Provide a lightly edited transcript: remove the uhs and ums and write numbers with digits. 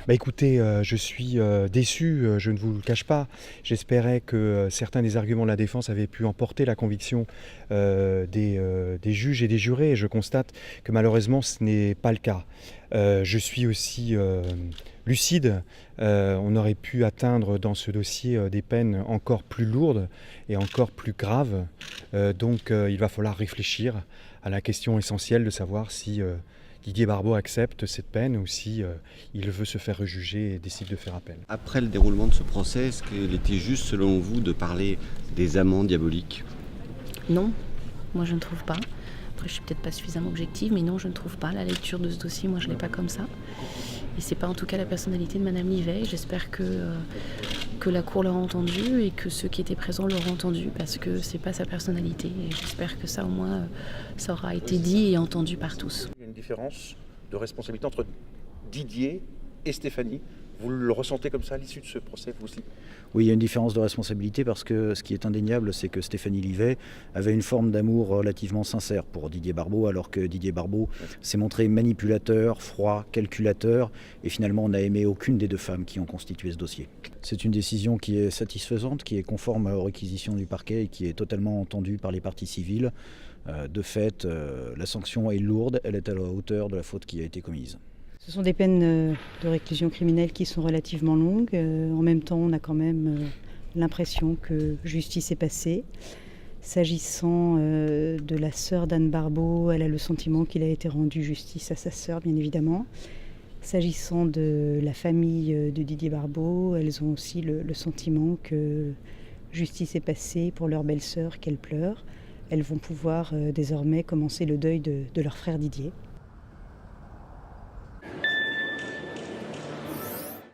Bah écoutez, je suis déçu, je ne vous le cache pas. J'espérais que certains des arguments de la défense avaient pu emporter la conviction des juges et des jurés. Et je constate que malheureusement ce n'est pas le cas. Je suis aussi lucide. On aurait pu atteindre dans ce dossier des peines encore plus lourdes et encore plus graves. Donc il va falloir réfléchir à la question essentielle de savoir si Didier Barbeau accepte cette peine ou si il veut se faire rejuger et décide de faire appel. Après le déroulement de ce procès, est-ce qu'il était juste, selon vous, de parler des amants diaboliques ? Non, moi je ne trouve pas. Après, je suis peut-être pas suffisamment objective, mais non, je ne trouve pas. La lecture de ce dossier, moi je l'ai pas comme ça. Et c'est pas en tout cas la personnalité de Madame Livet. J'espère que la Cour l'aura entendu et que ceux qui étaient présents l'auront entendu, parce que c'est pas sa personnalité. Et j'espère que ça au moins, ça aura été dit et entendu par tous. Il y a une différence de responsabilité entre Didier et Stéphanie. Vous le ressentez comme ça à l'issue de ce procès, vous aussi ? Oui, il y a une différence de responsabilité parce que ce qui est indéniable, c'est que Stéphanie Livet avait une forme d'amour relativement sincère pour Didier Barbeau, alors que Didier Barbeau s'est montré manipulateur, froid, calculateur, et finalement on n'a aimé aucune des deux femmes qui ont constitué ce dossier. C'est une décision qui est satisfaisante, qui est conforme aux réquisitions du parquet et qui est totalement entendue par les parties civiles. De fait, la sanction est lourde, elle est à la hauteur de la faute qui a été commise. Ce sont des peines de réclusion criminelle qui sont relativement longues. En même temps, on a quand même l'impression que justice est passée. S'agissant de la sœur d'Anne Barbeau, elle a le sentiment qu'il a été rendu justice à sa sœur, bien évidemment. S'agissant de la famille de Didier Barbeau, elles ont aussi le sentiment que justice est passée pour leur belle-sœur, qu'elle pleure. Elles vont pouvoir désormais commencer le deuil de leur frère Didier.